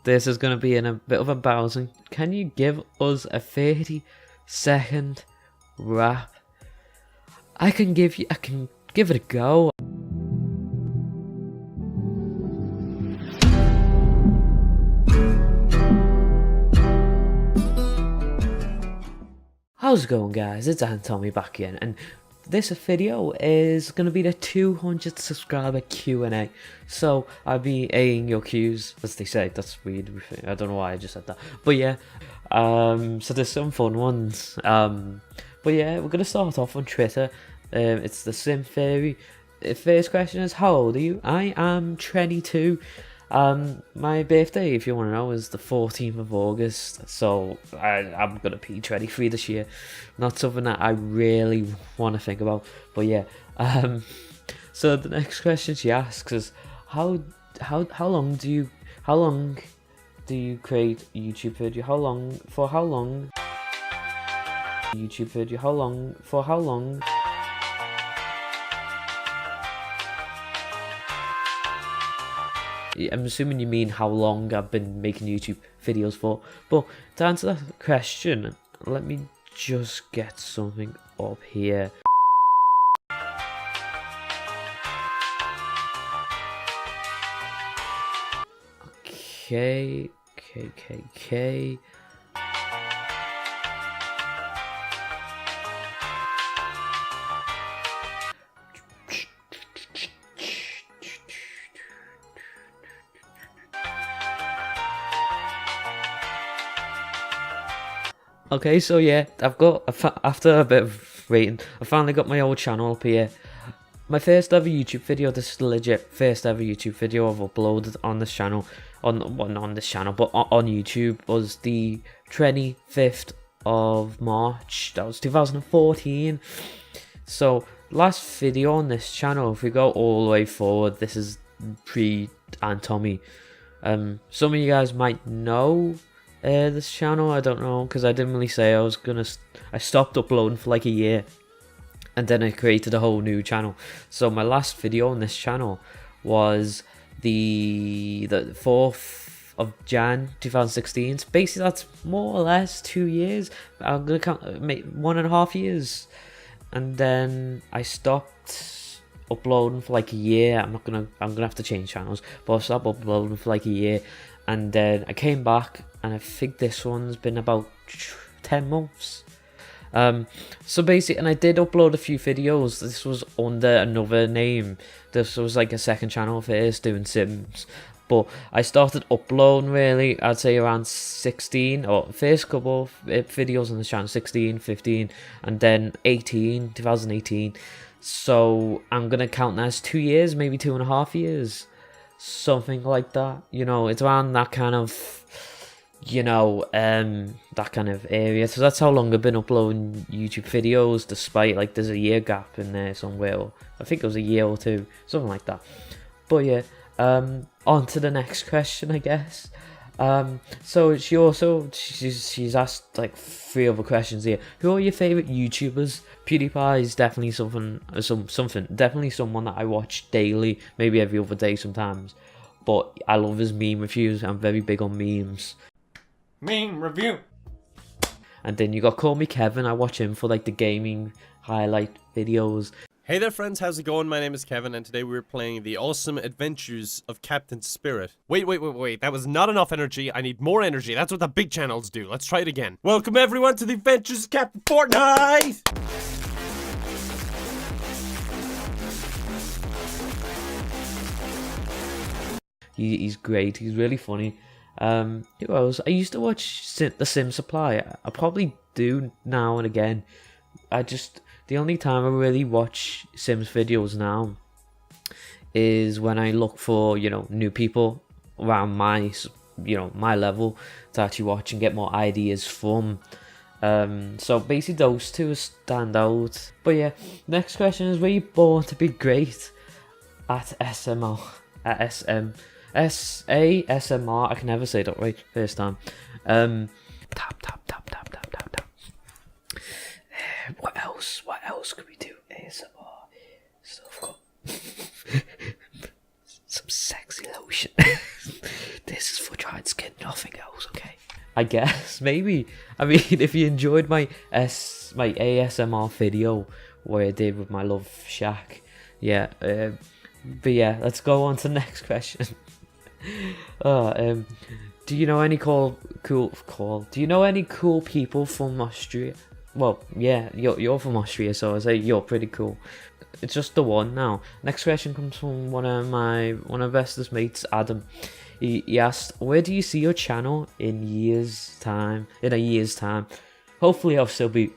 this is going to be in a bit of embarrassing. Can you give us a 30-second rap? I can give it a go. How's it going, guys? It's Antomy back again, and this video is going to be the 200 subscriber Q&A. So I'll be A'ing your Q's, as they say. That's weird. I don't know why I just said that, but yeah. So there's some fun ones. But yeah, we're gonna start off on Twitter. It's the Sim Theory. The first question is, how old are you? I am 22. My birthday, if you want to know, is the 14th of August, so I'm gonna be 23 this year. Not something that I really want to think about, but yeah. So the next question she asks is, how long do you create a YouTube video? How long YouTube video? How long? I'm assuming you mean how long I've been making YouTube videos for. But to answer that question, let me just get something up here. Okay. Okay, so yeah, after a bit of waiting, I finally got my old channel up here. My first ever YouTube video, this is the legit first ever YouTube video I've uploaded on this channel, on YouTube, was the 25th of March, that was 2014. So, last video on this channel, if we go all the way forward, this is pre-Antomy. Some of you guys might know this channel, I don't know, because I didn't really say I stopped uploading for like a year, and then I created a whole new channel. So my last video on this channel was the 4th of Jan 2016. So basically that's more or less 2 years. I'm gonna count 1.5 years, and then I stopped uploading for like a year. I'm gonna have to change channels, but I stopped uploading for like a year, and then I came back, and I think this one's been about 10 months. So basically, and I did upload a few videos. This was under another name. This was like a second channel first, doing Sims. But I started uploading really, I'd say around 16, or first couple of videos on the channel, 16, 15, and then 2018. So I'm gonna count that as 2 years, maybe 2.5 years. Something like that, you know, it's around that kind of, you know, that kind of area. So that's how long I've been uploading YouTube videos, despite like there's a year gap in there somewhere, or I think it was a year or two, something like that. But yeah, on to the next question, I guess. So she's asked like 3 other questions here. Who are your favorite YouTubers? PewDiePie is definitely definitely someone that I watch daily, maybe every other day sometimes. But I love his meme reviews. I'm very big on memes. Meme review. And then you got Call Me Kevin. I watch him for like the gaming highlight videos. Hey there friends, how's it going? My name is Kevin, and today we're playing the awesome adventures of Captain Spirit. Wait, that was not enough energy. I need more energy. That's what the big channels do. Let's try it again. Welcome everyone to the adventures of Captain Fortnite! He's great. He's really funny. Who else? I used to watch The Sim Supply. I probably do now and again. The only time I really watch Sims videos now is when I look for, you know, new people around my level to actually watch and get more ideas from. So basically those two stand out. But yeah, next question is, were you born to be great at SMR? At SMR, I can never say that right first time. Tap. What else could we do? ASMR. So I've got some sexy Foxy lotion. This is for dried skin, nothing else, okay? I guess, maybe. I mean, if you enjoyed my ASMR video where I did with my love Shaq, yeah, but yeah, let's go on to the next question. Do you know any cool people from Austria? Well, yeah, you're from Austria, so I say you're pretty cool. It's just the one now. Next question comes from one of Esther's mates, Adam. He asked, where do you see your channel in a year's time? Hopefully I'll still be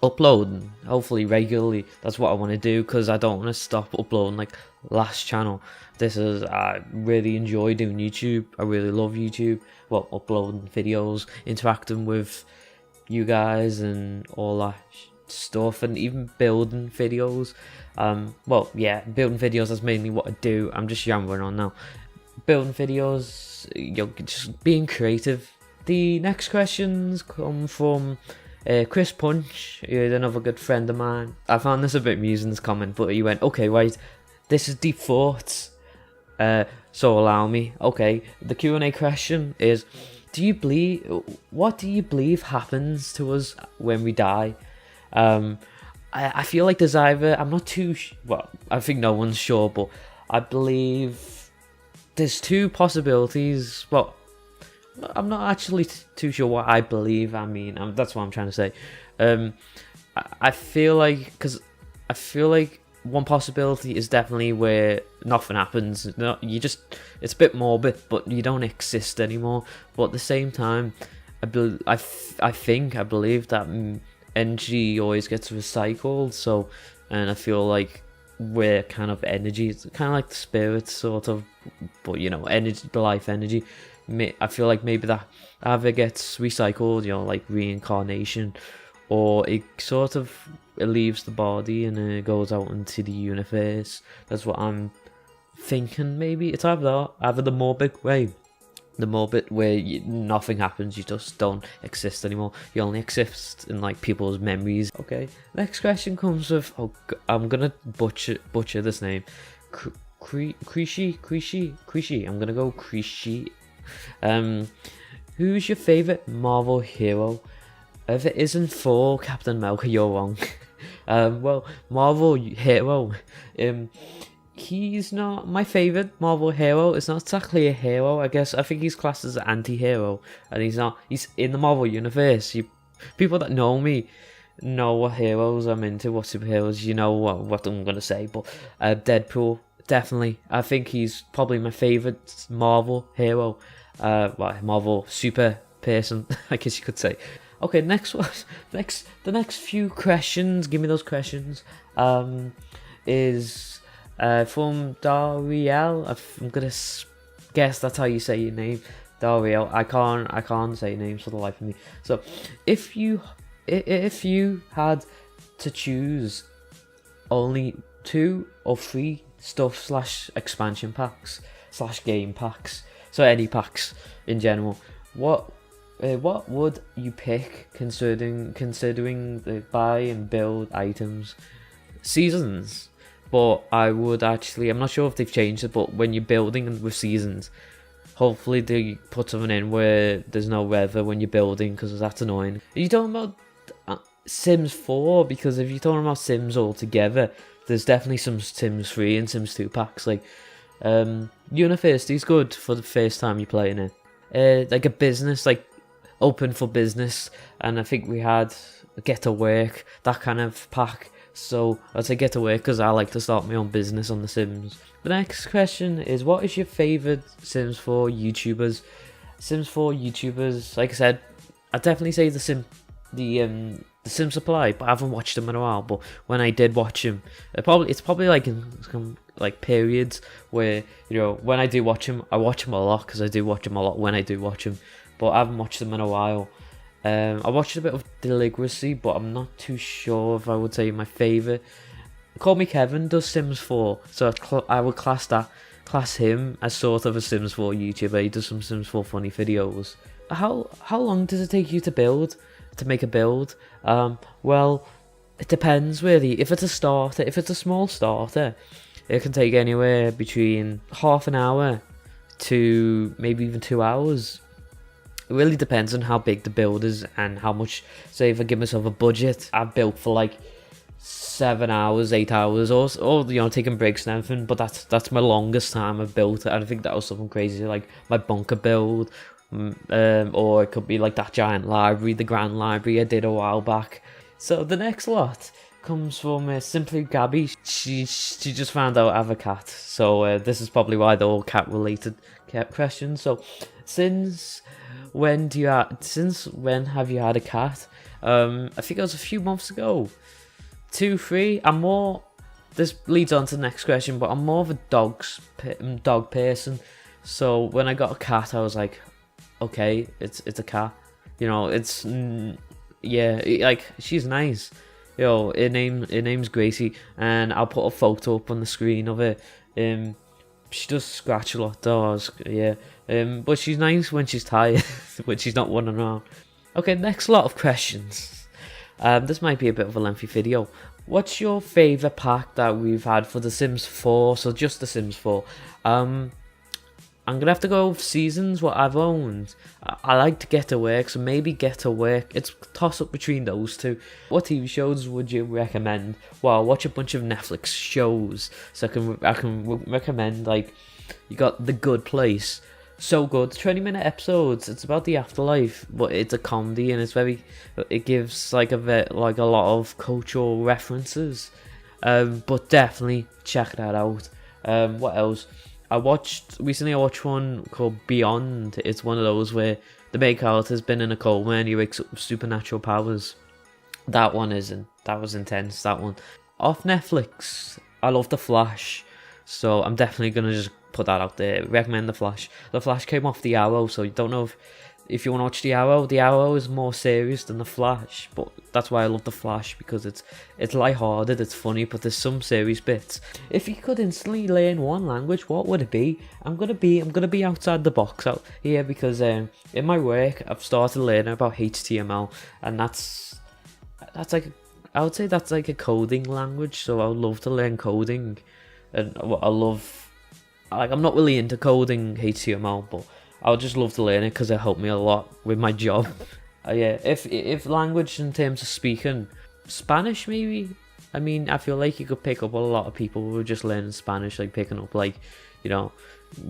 uploading, hopefully regularly. That's what I want to do, because I don't want to stop uploading like last channel. I really enjoy doing YouTube. I really love YouTube. Well, uploading videos, interacting with you guys and all that stuff, and even building videos. Well, yeah, building videos is mainly what I do. I'm just yammering on now. Building videos, just being creative. The next questions come from Chris Punch, who's another good friend of mine. I found this a bit amusing, this comment, but he went, okay, right, this is deep thoughts, so allow me. Okay, the Q&A question is, what do you believe happens to us when we die? I feel like there's either, I'm not too well, I think no one's sure, but I believe there's two possibilities. Well, I'm not actually too sure what I believe. I mean, that's what I'm trying to say. I feel like one possibility is definitely where nothing happens. No, it's a bit morbid, but you don't exist anymore. But at the same time, I believe that energy always gets recycled. So, and I feel like we're kind of energy. It's kind of like the spirit, sort of, but energy, the life energy. I feel like maybe that either gets recycled, like reincarnation, or it sort of leaves the body and it goes out into the universe. That's what I'm thinking. Maybe it's either the morbid way, where nothing happens, you just don't exist anymore. You only exist in like people's memories. Okay, next question comes with, I'm gonna butcher this name. Krishi. I'm gonna go Krishi. Who's your favorite Marvel hero? If it isn't for Captain America, you're wrong. Well, Marvel hero, he's not my favorite Marvel hero. It's not exactly a hero, I guess. I think he's classed as an anti-hero, and he's in the Marvel universe. People that know me know what heroes I'm into, what superheroes. You know what I'm gonna say, but Deadpool, definitely. I think he's probably my favorite Marvel hero. Marvel super person, I guess you could say. Okay, the next few questions, give me those questions, is from Dariel. I'm gonna guess that's how you say your name, Dariel. I can't say names for the life of me. So, if you had to choose only 2 or 3 stuff / expansion packs / game packs, so any packs in general, what would you pick, considering the buy and build items? Seasons. But I'm not sure if they've changed it, but when you're building with seasons, hopefully they put something in where there's no weather when you're building, because that's annoying. Are you talking about Sims 4? Because if you're talking about Sims altogether, there's definitely some Sims 3 and Sims 2 packs. Like, University's good for the first time you're playing it. Like a business, like open for business, and I think we had get to work, that kind of pack. So I'd say get to work, because I like to start my own business on The Sims. The next question is, what is your favourite Sims 4 YouTubers? Sims 4 YouTubers, like I said, I'd definitely say the Sim Supply, but I haven't watched them in a while. But when I did watch them, it's probably like in like periods where, when I do watch them, I watch them a lot, because I do watch them a lot when I do watch them. But I haven't watched them in a while. I watched a bit of Deligracy, but I'm not too sure if I would say my favourite. Call Me Kevin does Sims 4, so I would class him as sort of a Sims 4 YouTuber. He does some Sims 4 funny videos. How long does it take you to make a build? Well, it depends really. If it's a small starter, it can take anywhere between half an hour to maybe even 2 hours. It really depends on how big the build is and how much. Say if I give myself a budget, I've built for like 7 hours, 8 hours, or you know, taking breaks and everything. But that's my longest time I've built. I think that was something crazy like my bunker build, or it could be like that giant library, the grand library I did a while back. So the next lot comes from Simply Gabby. She just found out I have a cat, so this is probably why they're all cat related questions. So since when have you had a cat? I think it was a few months ago, 2, 3. I'm more. This leads on to the next question, but I'm more of a dog person. So when I got a cat, I was like, okay, it's a cat. You know, it's yeah, like she's nice. You know, her name's Gracie, and I'll put a photo up on the screen of it. She does scratch a lot though, yeah. But she's nice when she's tired, when she's not running around. Okay, next lot of questions. This might be a bit of a lengthy video. What's your favourite pack that we've had for The Sims 4? So just The Sims 4. I'm going to have to go with Seasons, what I've owned. I like to Get to Work, so maybe Get to Work. It's a toss-up between those two. What TV shows would you recommend? Well, I watch a bunch of Netflix shows, so I can recommend, like, you got The Good Place. So good, 20-minute episodes. It's about the afterlife, but it's a comedy, and it gives like a lot of cultural references. But definitely check that out. What else? I watched one called Beyond. It's one of those where the main character's been in a coma and he wakes up with supernatural powers. That was intense, that one. Off Netflix, I love The Flash, so I'm definitely gonna just put that out there. Recommend The Flash. The Flash came off the Arrow, so you don't know if you want to watch the Arrow. The Arrow is more serious than The Flash, but that's why I love The Flash, because it's lighthearted, it's funny, but there's some serious bits. If you could instantly learn one language, what would it be? I'm gonna be outside the box out here, because in my work I've started learning about HTML, and that's like, I would say that's like a coding language. So I would love to learn coding, and I'm not really into coding HTML, but I would just love to learn it because it helped me a lot with my job. Yeah, if language in terms of speaking, Spanish maybe. I mean, I feel like you could pick up a lot of people who are just learning Spanish, like picking up, like, you know,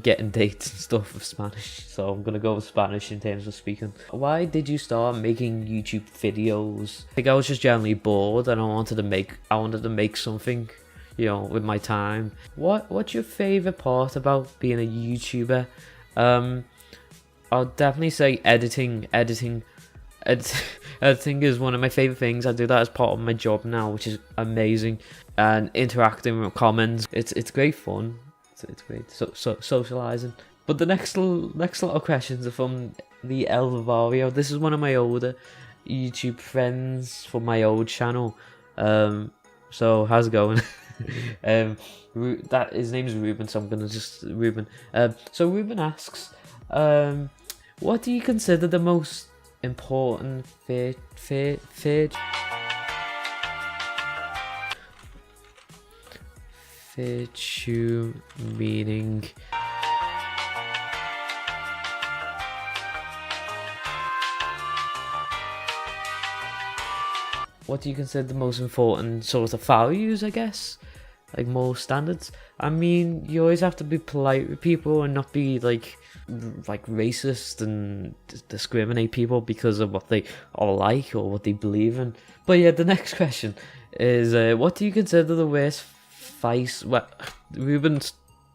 getting dates and stuff with Spanish. So I'm gonna go with Spanish in terms of speaking. Why did you start making YouTube videos? I think I was just generally bored, and I wanted to make something, you know, with my time. What's your favorite part about being a YouTuber? I'll definitely say editing. Editing is one of my favorite things. I do that as part of my job now, which is amazing. And interacting with comments, it's great fun. It's great socializing. But the next lot of questions are from the Elvario. This is one of my older YouTube friends from my old channel. So how's it going? That his name is Ruben, so I'm gonna just Ruben. So Ruben asks, what do you consider the most important virtue, meaning? What do you consider the most important sort of values, I guess? Like more standards? I mean, you always have to be polite with people and not be like racist and discriminate people because of what they are like or what they believe in. But yeah, the next question is, what do you consider the worst vice? What, Ruben,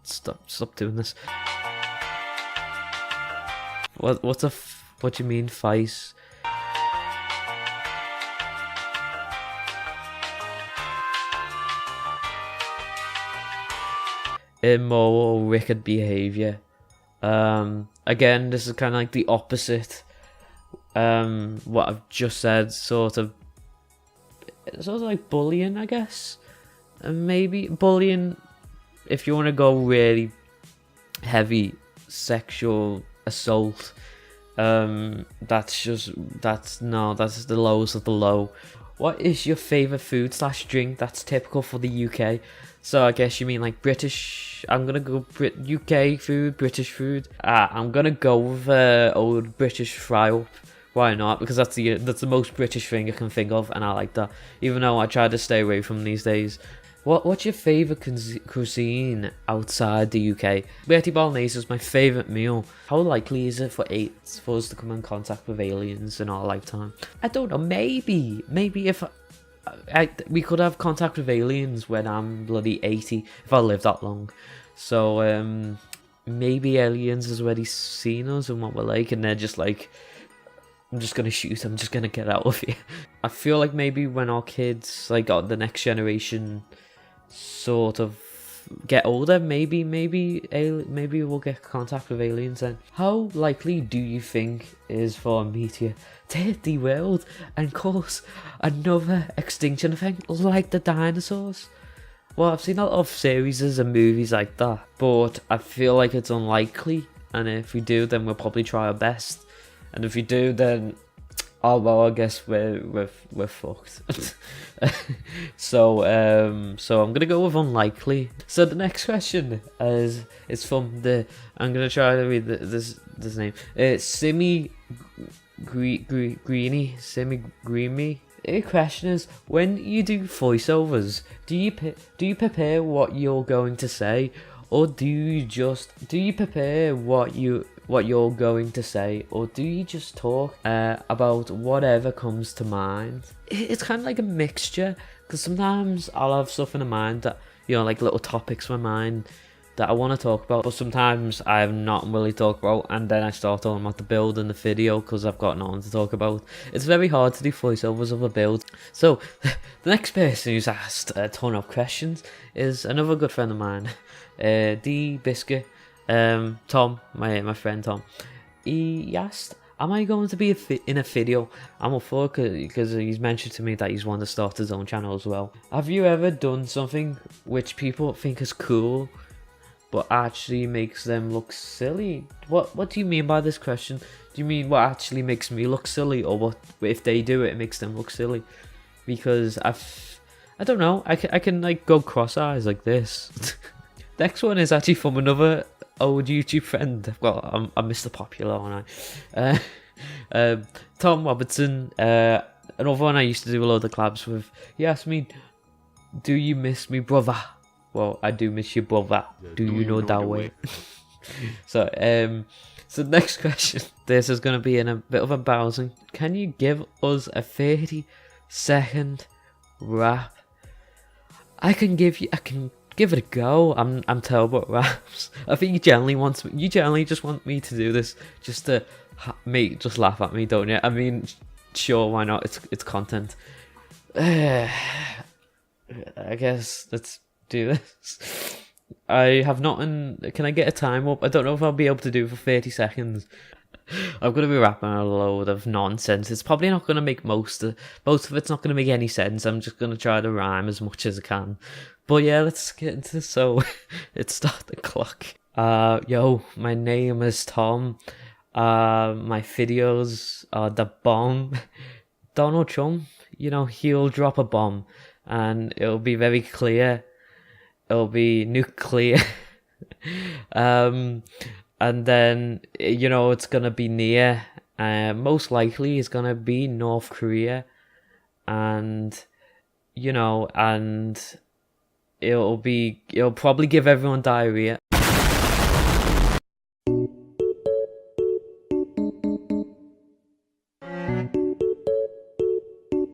stop doing this. What do you mean vice? Immoral, wicked behavior. Again, this is kind of like the opposite. What I've just said, sort of like bullying, I guess. And maybe bullying, if you want to go really heavy, sexual assault. That's the lowest of the low. What is your favourite food / drink that's typical for the UK? So I guess you mean like British. I'm gonna go UK food, British food. I'm gonna go with old British fry up. Why not? Because that's the most British thing I can think of, and I like that. Even though I try to stay away from these days. What's your favourite cuisine outside the UK? Spaghetti bolognese is my favourite meal. How likely is it for us to come in contact with aliens in our lifetime? I don't know. Maybe if we could have contact with aliens when I'm bloody 80, if I live that long. So maybe aliens has already seen us and what we're like, and they're just like, I'm just gonna shoot, I'm just gonna get out of here. I feel like maybe when our kids, like the next generation, sort of get older, maybe we'll get contact with aliens then. How likely do you think is for a meteor to hit the world and cause another extinction event like the dinosaurs? Well, I've seen a lot of series and movies like that, but I feel like it's unlikely, and if we do, then we'll probably try our best. And if you do, then well, I guess we're fucked. So I'm gonna go with unlikely. So the next question is from I'm gonna try to read this name. Simi Greeny. The question is, when you do voiceovers, do you prepare what you're going to say, or do you prepare what you're going to say, or do you just talk about whatever comes to mind? It's kind of like a mixture, because sometimes I'll have stuff in mind that, like little topics in my mind that I want to talk about, but sometimes I have nothing really to talk about, and then I start talking about the build in the video because I've got nothing to talk about. It's very hard to do voiceovers of a build. So the next person who's asked a ton of questions is another good friend of mine, D Biscuit. Tom, my friend Tom, he asked, am I going to be in a video? I'm up for it because he's mentioned to me that he's wanting to start his own channel as well. Have you ever done something which people think is cool but actually makes them look silly? What do you mean by this question? Do you mean what actually makes me look silly, or what if they do it makes them look silly? Because I don't know, I can like go cross-eyes like this. Next one is actually from another old YouTube friend. Well, I'm Mr. Popular, aren't I? Tom Robertson, another one I used to do a load of collabs with. He asked me, do you miss me, brother? Well, I do miss you, brother. Yeah, do you know that way? So next question. This is going to be in a bit of embarrassing. Can you give us a 30-second rap? I can give it a go. I'm terrible at raps. I think you generally just want me to do this just to just laugh at me, don't you? I mean, sure, why not? It's content. I guess let's do this. I have nothing. Can I get a time up? I don't know if I'll be able to do it for 30 seconds. I'm going to be rapping a load of nonsense. It's probably not going to make most of it's not going to make any sense. I'm just going to try to rhyme as much as I can. But yeah, let's get into this. So, it's start the clock. Yo, my name is Tom. My videos are the bomb. Donald Trump, he'll drop a bomb, and it'll be very clear. It'll be nuclear. And then, it's gonna be near. Most likely it's gonna be North Korea. And, and it'll probably give everyone diarrhea.